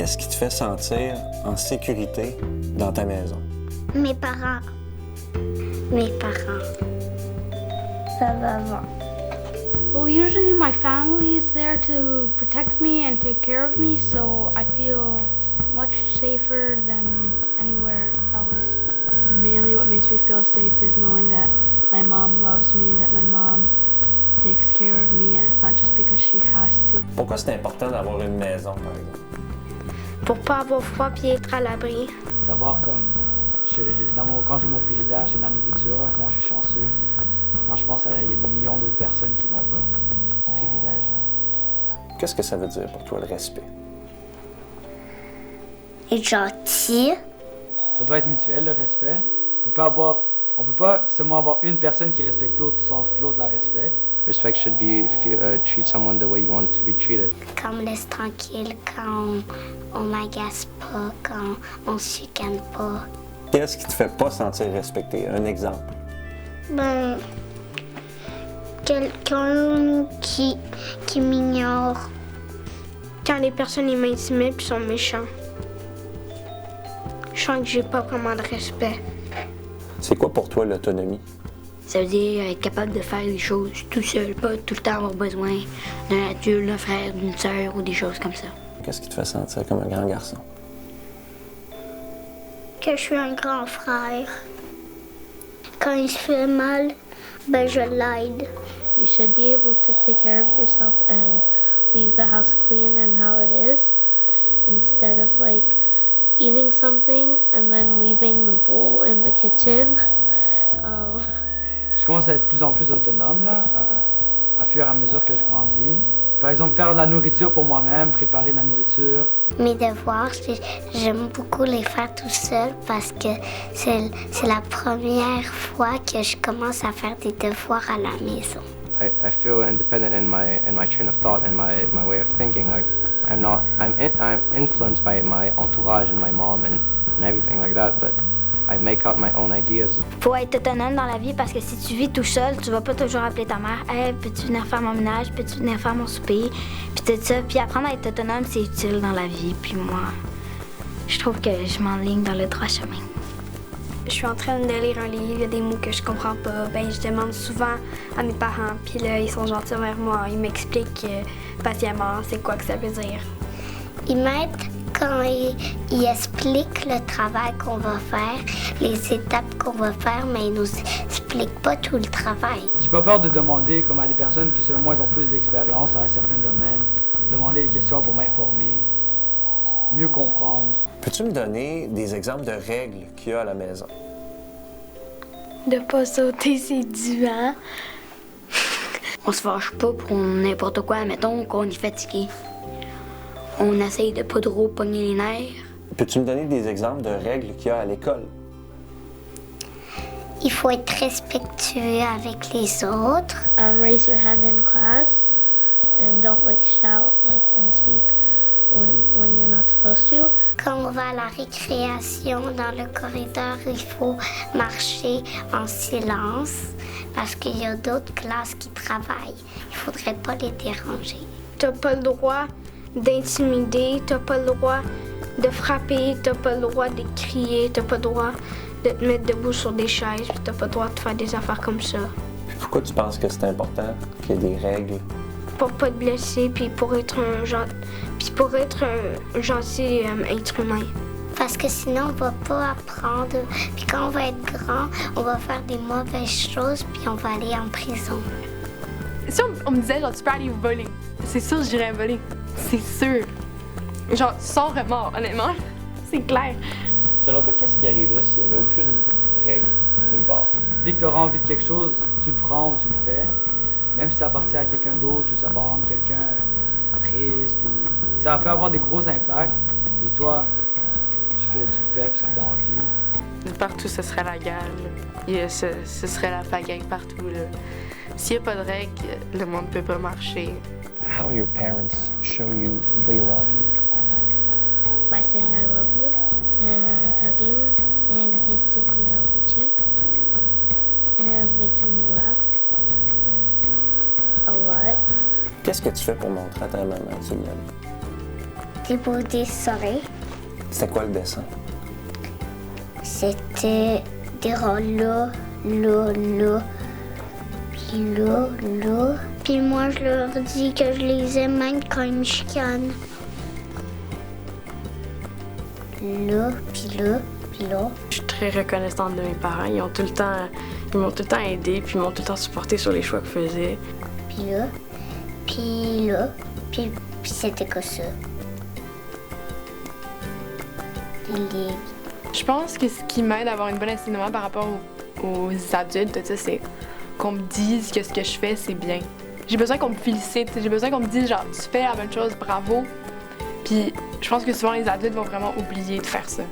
Qu'est-ce qui te fait sentir en sécurité dans ta maison? Mes parents. Mes parents. Ça va va. Well, usually my family is there to protect me and take care of me, so I feel much safer than anywhere else. Mainly what makes me feel safe is knowing that my mom loves me, that my mom takes care of me, and it's not just because she has to. Pourquoi c'est important d'avoir une maison, par exemple? Pour pas avoir froid puis être à l'abri. Savoir comme, quand j'ouvre mon frigidaire, j'ai de la nourriture, comment je suis chanceux. Quand je pense il y a des millions d'autres personnes qui n'ont pas ce privilège-là. Qu'est-ce que ça veut dire pour toi, le respect? Être gentil. Ça doit être mutuel, le respect. On peut pas seulement avoir une personne qui respecte l'autre sans que l'autre la respecte. Respect should be treat someone the way you want it to be treated. Quand on me laisse tranquille, quand on m'agace pas, quand on se chicane pas. Qu'est-ce qui te fait pas sentir respecté? Un exemple. Ben, quelqu'un qui m'ignore. Quand les personnes m'intimident puis sont méchants. Je sens que j'ai pas vraiment de respect. C'est quoi pour toi l'autonomie? Ça veut dire être capable de faire des choses tout seul, pas tout le temps avoir besoin d'un adulte, d'un frère, d'une sœur ou des choses comme ça. Qu'est-ce qui te fait sentir comme un grand garçon? Que je suis un grand frère. Quand il se fait mal, ben je l'aide. You should be able to take care of yourself and leave the house clean and how it is, instead of like eating something and then leaving the bowl in the kitchen. Je commence à être de plus en plus autonome, là, à fur et à mesure que je grandis. Par exemple, faire de la nourriture pour moi-même, préparer de la nourriture. Mes devoirs, j'aime beaucoup les faire tout seul parce que c'est la première fois que je commence à faire des devoirs à la maison. I feel independent in my train of thought and my way of thinking. Like I'm influenced by my entourage and my mom and everything like that, but I make out my own ideas. Faut être autonome dans la vie parce que si tu vis tout seul, tu vas pas toujours appeler ta mère. Hey, peux-tu venir faire mon ménage? Peux-tu venir faire mon souper? Puis tout ça. Puis apprendre à être autonome, c'est utile dans la vie. Puis moi, je trouve que je m'enligne dans le droit chemin. Je suis en train de lire un livre, il y a des mots que je comprends pas. Ben, je demande souvent à mes parents, puis là, ils sont gentils envers moi. Ils m'expliquent patiemment c'est quoi que ça veut dire. Ils m'aident quand ils expliquent le travail qu'on va faire, les étapes qu'on va faire, mais ils nous expliquent pas tout le travail. J'ai pas peur de demander comme à des personnes qui, selon moi, ils ont plus d'expérience dans un certain domaine. Demander des questions pour m'informer, mieux comprendre. Peux-tu me donner des exemples de règles qu'il y a à la maison? De pas sauter ses divans. On se fâche pas pour n'importe quoi, mettons qu'on est fatigué. On essaye de pas trop pogner les nerfs. Peux-tu me donner des exemples de règles qu'il y a à l'école? Il faut être respectueux avec les autres. Raise your hand in class and don't like shout like and speak when you're not supposed to. Quand on va à la récréation dans le corridor, il faut marcher en silence parce qu'il y a d'autres classes qui travaillent. Il faudrait pas les déranger. T'as pas le droit d'intimider, t'as pas le droit de frapper, t'as pas le droit de crier, t'as pas le droit de te mettre debout sur des chaises, puis t'as pas le droit de faire des affaires comme ça. Pourquoi tu penses que c'est important qu'il y ait des règles? Pour pas te blesser, puis pour être un gentil être humain. Parce que sinon, on va pas apprendre. Puis quand on va être grand, on va faire des mauvaises choses, puis on va aller en prison. Si on me disait, genre, tu peux aller voler, c'est sûr que j'irais voler. C'est sûr. Genre, sans remords, honnêtement. C'est clair. Selon toi, qu'est-ce qui arriverait s'il n'y avait aucune règle, nulle part? Dès que tu auras envie de quelque chose, tu le prends ou tu le fais. Même si ça appartient à quelqu'un d'autre ou ça va rendre quelqu'un triste ou... Ça peut avoir des gros impacts. Et toi, tu le fais parce que tu as envie. Partout, ce serait la guerre. Ce serait la pagaille partout. Là. S'il n'y a pas de règles, le monde ne peut pas marcher. How your parents show you they love you? By saying I love you and hugging and kissing me on the cheek and making me laugh a lot. Qu'est-ce que tu fais pour montrer à ta maman que tu l'aimes? des beaux dessins. C'était quoi le dessin? C'était des ronds là, là. Puis moi, je leur dis que je les aime même quand ils me chicanent. Là. Je suis très reconnaissante de mes parents. Ils m'ont tout le temps aidé, puis ils m'ont tout le temps supporté sur les choix que je faisais. Puis c'était que ça. Je pense que ce qui m'aide à avoir une bonne enseignement par rapport aux adultes, c'est qu'on me dise que ce que je fais, c'est bien. J'ai besoin qu'on me félicite, j'ai besoin qu'on me dise genre, tu fais la bonne chose, bravo. Puis je pense que souvent les adultes vont vraiment oublier de faire ça.